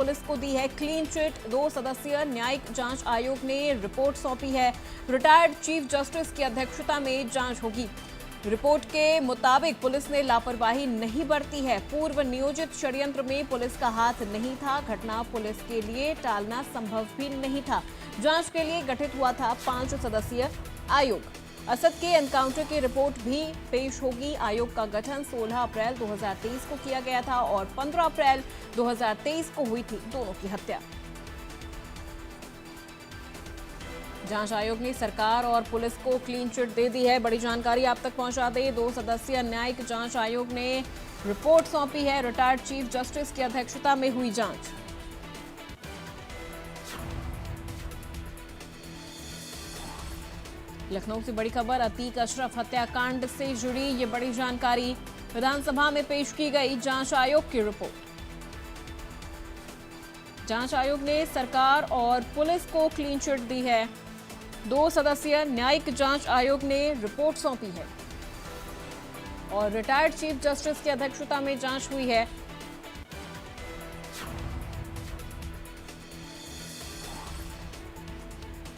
Police को दी है clean chit. 2 सदस्यीय न्यायिक जांच आयोग ने रिपोर्ट सौंपी है। रिटायर्ड चीफ जस्टिस की अध्यक्षता में जांच होगी। रिपोर्ट के मुताबिक पुलिस ने लापरवाही नहीं बरती है। पूर्व नियोजित षड्यंत्र में पुलिस का हाथ नहीं था। घटना पुलिस के लिए टालना संभव भी नहीं था। जांच के लिए गठित हुआ था 5 सदस्यीय आयोग। असद के एनकाउंटर की रिपोर्ट भी पेश होगी। आयोग का गठन 16 अप्रैल 2023 को किया गया था और 15 अप्रैल 2023 को हुई थी दोनों की हत्या। जांच आयोग ने सरकार और पुलिस को क्लीन चिट दे दी है। बड़ी जानकारी आप तक पहुंचा दें। 2 सदस्यीय न्यायिक जांच आयोग ने रिपोर्ट सौंपी है। रिटायर्ड चीफ जस्टिस की अध्यक्षता में हुई जांच। लखनऊ से बड़ी खबर, अतीक अशरफ हत्याकांड से जुड़ी ये बड़ी जानकारी विधानसभा में पेश की गई। जांच आयोग की रिपोर्ट। जांच आयोग ने सरकार और पुलिस को क्लीन चिट दी है। 2 सदस्यीय न्यायिक जांच आयोग ने रिपोर्ट सौंपी है और रिटायर्ड चीफ जस्टिस की अध्यक्षता में जांच हुई है।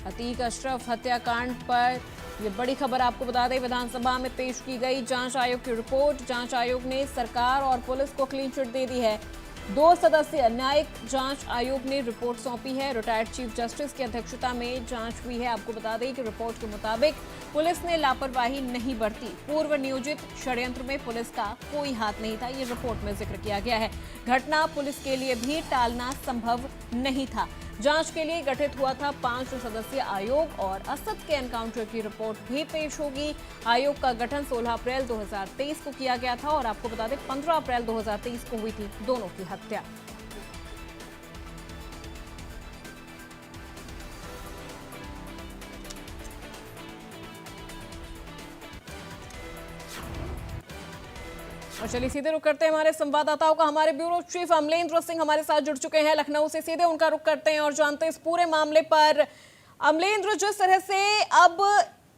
अतीक अशरफ हत्याकांड पर यह बड़ी खबर आपको बता दें, विधानसभा में पेश की गई जांच आयोग की रिपोर्ट। जांच आयोग ने सरकार और पुलिस को क्लीन चिट दे दी है। 2 सदस्यीय न्यायिक जांच आयोग ने रिपोर्ट सौंपी है। रिटायर्ड चीफ जस्टिस की अध्यक्षता में जांच हुई है। आपको बता दें कि रिपोर्ट के मुताबिक पुलिस ने लापरवाही नहीं बरती। पूर्व नियोजित षड्यंत्र में पुलिस का कोई हाथ नहीं था, ये रिपोर्ट में जिक्र किया गया है। घटना पुलिस के लिए भी टालना संभव नहीं था। जांच के लिए गठित हुआ था 5 सदस्यीय आयोग और असद के एनकाउंटर की रिपोर्ट भी पेश होगी। आयोग का गठन 16 अप्रैल 2023 को किया गया था और आपको बता दें 15 अप्रैल 2023 को हुई थी दोनों की हत्या। और चलिए सीधे रुक करते हैं हमारे संवाददाताओं का। हमारे ब्यूरो चीफ अमलेंद्र सिंह हमारे साथ जुड़ चुके हैं लखनऊ से। सीधे उनका रुख करते हैं और जानते हैं इस पूरे मामले पर। अमलेंद्र, जिस तरह से अब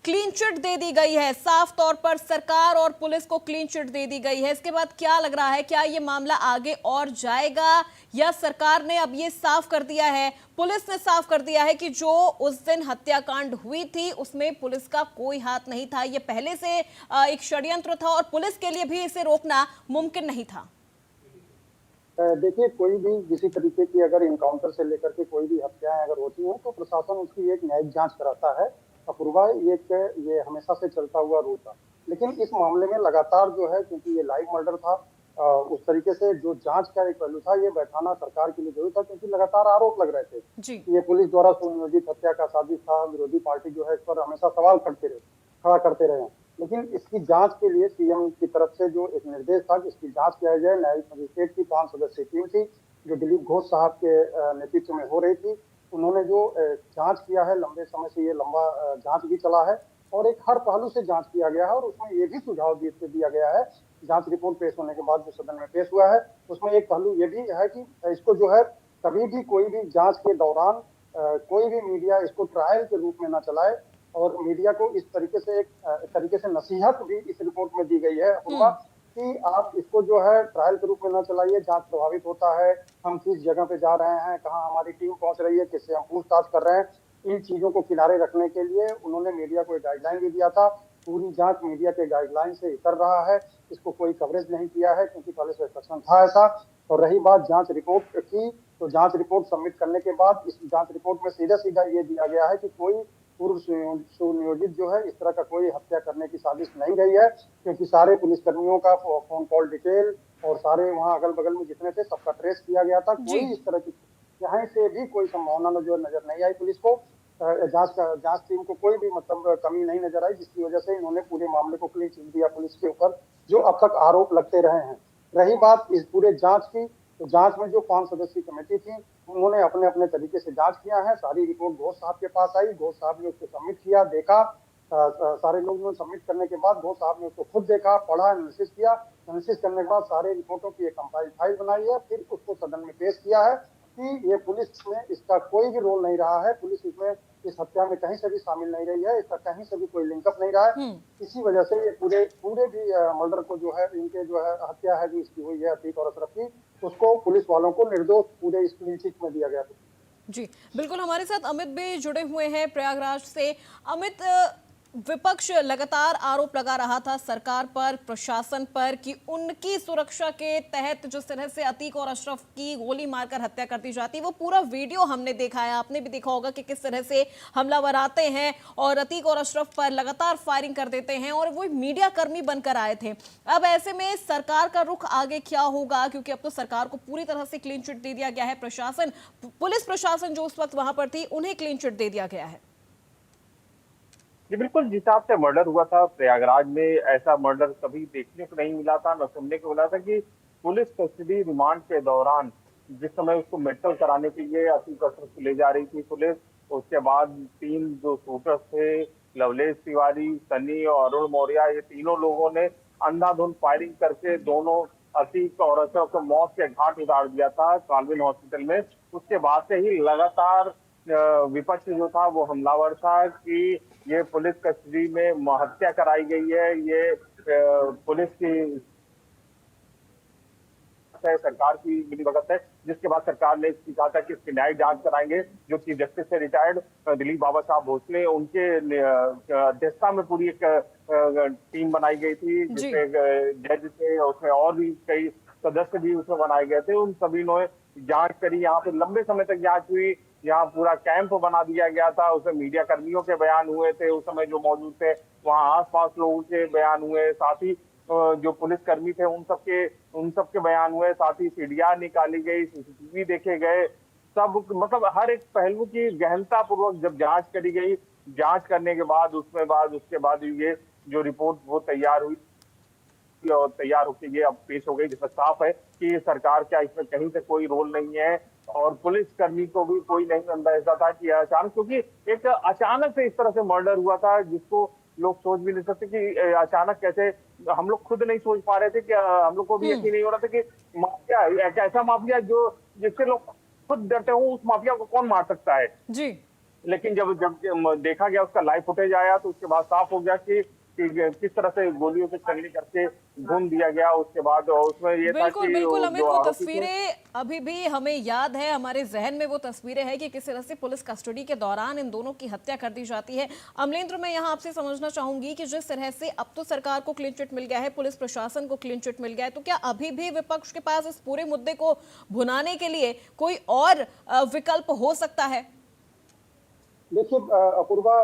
क्लीन चिट दे दी गई है, साफ तौर पर सरकार और पुलिस को क्लीन चिट दे दी गई है, इसके बाद क्या लग रहा है, क्या ये मामला आगे और जाएगा या सरकार ने अब ये साफ कर दिया है, पुलिस ने साफ कर दिया है कि जो उस दिन हत्याकांड हुई थी उसमें पुलिस का कोई हाथ नहीं था, ये पहले से एक षड्यंत्र था और पुलिस के लिए भी इसे रोकना मुमकिन नहीं था? देखिए, कोई भी किसी तरीके की अगर इनकाउंटर से लेकर के कोई भी हत्याएं अगर होती हैं तो प्रशासन उसकी एक न्यायिक जांच कराता है। अपूर्वा ये हमेशा से चलता हुआ रूल था। लेकिन इस मामले में लगातार जो है, क्योंकि ये लाइव मर्डर था, उस तरीके से जो जांच का एक पहलू था ये बैठाना सरकार के लिए जरूरी था, क्योंकि लगातार आरोप लग रहे थे कि ये पुलिस द्वारा सुनियोजित हत्या का साजिश था। विरोधी पार्टी जो है इस पर हमेशा सवाल खड़ा करते रहे। लेकिन इसकी जांच के लिए सीएम की तरफ से जो एक निर्देश था कि इसकी जांच किया जाए, न्यायिक मजिस्ट्रेट की 5 सदस्यीय टीम थी जो दिलीप घोष साहब के नेतृत्व में हो रही थी। उन्होंने जो जांच किया है, लंबे समय से ये लंबा जांच भी चला है और एक हर पहलू से जांच किया गया है और उसमें ये भी सुझाव दिया गया है। जांच रिपोर्ट पेश होने के बाद जो सदन में पेश हुआ है उसमें एक पहलू ये भी है कि इसको जो है कभी भी कोई भी जांच के दौरान कोई भी मीडिया इसको ट्रायल के रूप में न चलाए और मीडिया को इस तरीके से एक तरीके से नसीहत भी इस रिपोर्ट में दी गई है कि आप इसको जो है ट्रायल के रूप में न चलाइए, जांच प्रभावित होता है, हम किस जगह पे जा रहे हैं, कहाँ हमारी टीम पहुंच रही है, किससे हम पूछताछ कर रहे हैं, इन चीजों को किनारे रखने के लिए उन्होंने मीडिया को एक गाइडलाइन भी दिया था। पूरी जांच मीडिया के गाइडलाइन से कर रहा है, इसको कोई कवरेज नहीं किया है क्योंकि पहले से प्रश्न था ऐसा। और रही बात जांच रिपोर्ट की, तो जांच रिपोर्ट सबमिट करने के बाद इस जांच रिपोर्ट में सीधा ये दिया गया है कि कोई पूर्व सुनियोजित जो है इस तरह का कोई हत्या करने की साजिश नहीं रही है, क्योंकि सारे पुलिसकर्मियों का फोन कॉल डिटेल और सारे वहां अगल बगल में जितने थे सबका ट्रेस किया गया था। कोई इस तरह की यहाँ से भी कोई संभावना जो नजर नहीं आई पुलिस को, जांच टीम को कोई भी मतलब कमी नहीं नजर आई, जिसकी वजह से इन्होंने पूरे मामले को क्लीन चिट दिया पुलिस के ऊपर जो अब तक आरोप लगते रहे हैं। रही बात इस पूरे जांच की, तो जांच में जो 5 सदस्यीय कमेटी थी उन्होंने अपने अपने तरीके से जांच किया है। सारी रिपोर्ट घोष साहब के पास आई, घोष साहब ने उसको सबमिट किया, देखा, सारे लोगों ने सबमिट करने के बाद घोष साहब ने उसको खुद देखा, पढ़ा, एनालिसिस किया। एनालिसिस करने के बाद सारे रिपोर्टों की एक कंपाइल फाइल बनाई है, फिर उसको सदन में पेश किया है कि ये पुलिस में इसका कोई भी रोल नहीं रहा है, पुलिस इसमें इस हत्या में कहीं से भी शामिल नहीं रही है, इसका कहीं से भी कोई लिंकअप नहीं रहा है। इसी वजह से ये पूरे भी मर्डर को जो है, इनके जो है हत्या है जो इसकी हुई है अतीक और अशरफ की, उसको पुलिस वालों को निर्दोष पूरे इस क्लीन चिट में दिया गया था। जी, बिल्कुल हमारे साथ अमित भी जुड़े हुए हैं प्रयागराज से। अमित, विपक्ष लगातार आरोप लगा रहा था सरकार पर, प्रशासन पर कि उनकी सुरक्षा के तहत जिस तरह से अतीक और अशरफ की गोली मारकर हत्या कर दी जाती है, वो पूरा वीडियो हमने देखा है, आपने भी देखा होगा कि किस तरह से हमलावर आते हैं और अतीक और अशरफ पर लगातार फायरिंग कर देते हैं और वो मीडिया कर्मी बनकर आए थे। अब ऐसे में सरकार का रुख आगे क्या होगा, क्योंकि अब तो सरकार को पूरी तरह से क्लीन चिट दे दिया गया है, प्रशासन, पुलिस प्रशासन जो उस वक्त वहां पर थी उन्हें क्लीन चिट दे दिया गया है। जी बिल्कुल, जिस हिसाब से मर्डर हुआ था प्रयागराज में, ऐसा मर्डर कभी देखने को नहीं मिला था, न सुनने को मिला था कि पुलिस कस्टडी रिमांड के दौरान जिस समय उसको मेडिकल कराने के लिए अतीक अशरफ को ले जा रही थी पुलिस, उसके बाद 3 जो शूटर्स थे, लवलेश तिवारी, सनी और अरुण मौर्य, ये तीनों लोगों ने अंधाधुंध फायरिंग करके दोनों अतीक और अशरफ को मौत के घाट उतार दिया था कालविन हॉस्पिटल में। उसके बाद से ही लगातार विपक्ष जो था वो हमलावर था कि ये पुलिस कस्टडी में हत्या कराई गई है, ये पुलिस की सरकार की मिलीभगत है, जिसके बाद सरकार ने कहा था कि इसकी न्यायिक जांच कराएंगे। जो चीफ जस्टिस से रिटायर्ड दिलीप बाबा साहब भोसले, उनके अध्यक्षता में पूरी एक टीम बनाई गई थी, जिसमें जज थे, उसमें और भी कई सदस्य भी उसमें बनाए गए थे। उन सभी ने जांच करी, यहाँ पे लंबे समय तक जांच हुई, यहाँ पूरा कैंप बना दिया गया था, उसमें मीडिया कर्मियों के बयान हुए थे उस समय जो मौजूद थे, वहाँ आसपास लोगों के बयान हुए, साथ ही जो पुलिस कर्मी थे उन सबके बयान हुए, साथ ही सीडीआर निकाली गई, सीसीटीवी देखे गए, सब मतलब हर एक पहलू की गहनता पूर्वक जब जांच करी गई, जांच करने के बाद उसके बाद ये जो रिपोर्ट वो तैयार हुई और तैयार होकर ये अब पेश हो गई, जिसमें साफ है कि सरकार का इसमें कहीं से कोई रोल नहीं है और पुलिस कर्मी को भी कोई नहीं अंदाजा था कि अचानक, क्योंकि एक अचानक से इस तरह से मर्डर हुआ था जिसको लोग सोच भी नहीं सकते कि अचानक कैसे, हम लोग खुद नहीं सोच पा रहे थे कि हम लोग को भी यकीन नहीं हो रहा था कि माफिया, एक ऐसा माफिया जो जिससे लोग खुद डरते हो, उस माफिया को कौन मार सकता है जी। लेकिन जब देखा गया, उसका लाइव फुटेज आया, तो उसके बाद साफ हो गया कि किस तरह से गोलियों से छलनी करके घूम दिया गया। उसके बाद उसमें ये था कि बिल्कुल अमित, वो तस्वीरें अभी भी हमें याद है, हमारे जहन में वो तस्वीरें हैं कि किस तरह से पुलिस कस्टडी के दौरान इन दोनों की हत्या कर दी जाती है। अमलेंद्र, मैं यहाँ आपसे समझना चाहूंगी कि जिस तरह से अब तो सरकार को क्लीन चिट मिल गया है, पुलिस प्रशासन को क्लीन चिट मिल गया है, तो क्या अभी भी विपक्ष के पास इस पूरे मुद्दे को भुनाने के लिए कोई और विकल्प हो सकता है? देखिए अपूर्वा,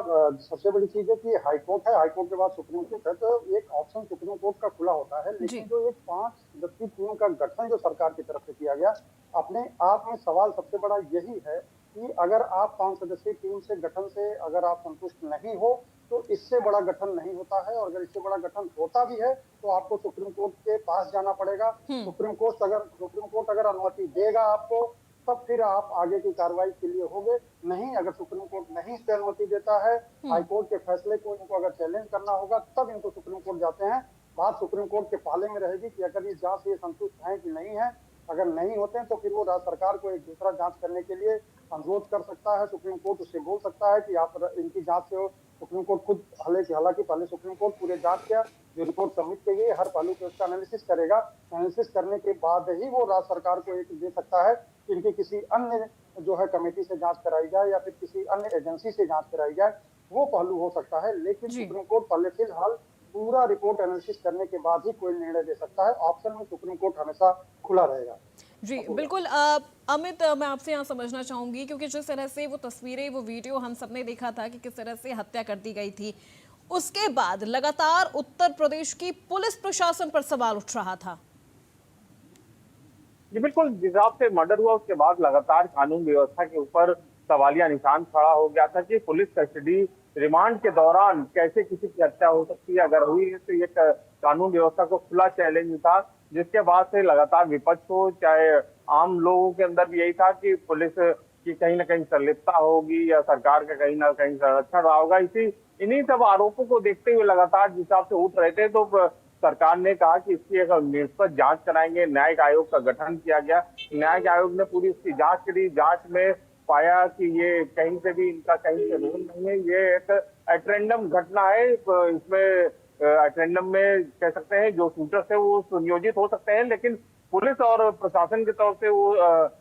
सबसे बड़ी चीज है कि हाईकोर्ट है, हाईकोर्ट के बाद सुप्रीम कोर्ट है, तो एक ऑप्शन सुप्रीम कोर्ट का खुला होता है। लेकिन जो एक 5 सदस्यीय टीम का गठन जो सरकार की तरफ से किया गया, अपने आप में सवाल सबसे बड़ा यही है कि अगर आप 5 सदस्यीय टीम से गठन से अगर आप संतुष्ट नहीं हो तो इससे बड़ा गठन नहीं होता है, और अगर इससे बड़ा गठन होता भी है तो आपको सुप्रीम कोर्ट के पास जाना पड़ेगा। सुप्रीम कोर्ट अगर अनुमति देगा आपको, तब फिर आप आगे की कार्रवाई के लिए होंगे। नहीं, अगर सुप्रीम कोर्ट नहीं इससे अनुमति देता है, हाईकोर्ट के फैसले को इनको अगर चैलेंज करना होगा, तब इनको सुप्रीम कोर्ट जाते हैं। बात सुप्रीम कोर्ट के पाले में रहेगी कि अगर इस जांच से ये संतुष्ट है कि नहीं है। अगर नहीं होते हैं तो फिर वो राज्य सरकार को एक दूसरा जांच करने के लिए अनुरोध कर सकता है। सुप्रीम कोर्ट उससे बोल सकता है कि आप इनकी जांच से, सुप्रीम कोर्ट खुद, हालांकि पहले सुप्रीम कोर्ट पूरे जांच का जो रिपोर्ट सबमिट की गई हर पहलू पे उसका एनालिसिस करेगा। एनालिसिस करने के बाद ही वो राज्य सरकार को एक दे सकता है कि इनकी किसी अन्य जो है कमेटी से जांच कराई जाए या फिर किसी अन्य एजेंसी से जांच कराई जाए, वो पहलू हो सकता है। लेकिन सुप्रीम कोर्ट पहले फिलहाल पूरा रिपोर्ट एनालिसिस करने के बाद ही कोई निर्णय दे सकता है। ऑप्शन में सुप्रीम कोर्ट हमेशा खुला रहेगा। जी बिल्कुल। अमित, मैं आपसे यहाँ समझना चाहूंगी, क्योंकि जिस तरह से वो तस्वीरें, वो वीडियो हम सबने देखा था कि किस तरह से हत्या कर दी गई थी, उसके बाद लगातार उत्तर प्रदेश की पुलिस प्रशासन पर सवाल उठ रहा था। जी बिल्कुल, जिस हिसाब से मर्डर हुआ उसके बाद लगातार कानून व्यवस्था के ऊपर सवालिया निशान खड़ा हो गया था कि पुलिस कस्टडी रिमांड के दौरान कैसे किसी की हत्या हो सकती है। अगर हुई है तो ये कानून व्यवस्था को खुला चैलेंज था, जिसके बाद से लगातार विपक्ष हो चाहे आम लोगों के अंदर भी यही था कि पुलिस की कहीं ना कहीं संलिप्तता होगी या सरकार का कहीं ना कहीं संरक्षण रहा होगा। इन्हीं सब आरोपों को देखते हुए लगातार जिस हिसाब से उठ रहे थे, तो सरकार ने कहा कि इसकी एक निष्पक्ष जांच कराएंगे। न्यायिक आयोग का गठन किया गया, न्यायिक आयोग ने पूरी इसकी जांच करी। जांच में पाया कि ये कहीं से भी इनका कहीं से रोल नहीं है, ये एक एट्रेंडम घटना है। इसमें एट्रेंडम में कह सकते हैं जो शूटर्स है वो सुनियोजित हो सकते हैं, लेकिन पुलिस और प्रशासन के तौर से वो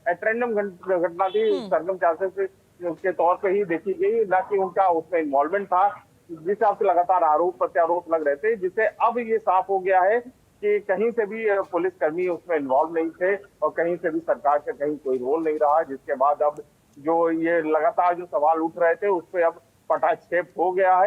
एट्रेंडम घटना थी, सरगम चांसेस के तौर पे ही देखी गई, ना कि उनका उसमें इन्वॉल्वमेंट था, जिस हिसाब से लगातार आरोप प्रत्यारोप लग रहे थे, जिससे अब ये साफ हो गया है कि कहीं से भी पुलिसकर्मी उसमें इन्वॉल्व नहीं थे और कहीं से भी सरकार का कहीं कोई रोल नहीं रहा, जिसके बाद अब जो ये लगातार जो सवाल उठ रहे थे उस पर अब पटाक्षेप हो गया है।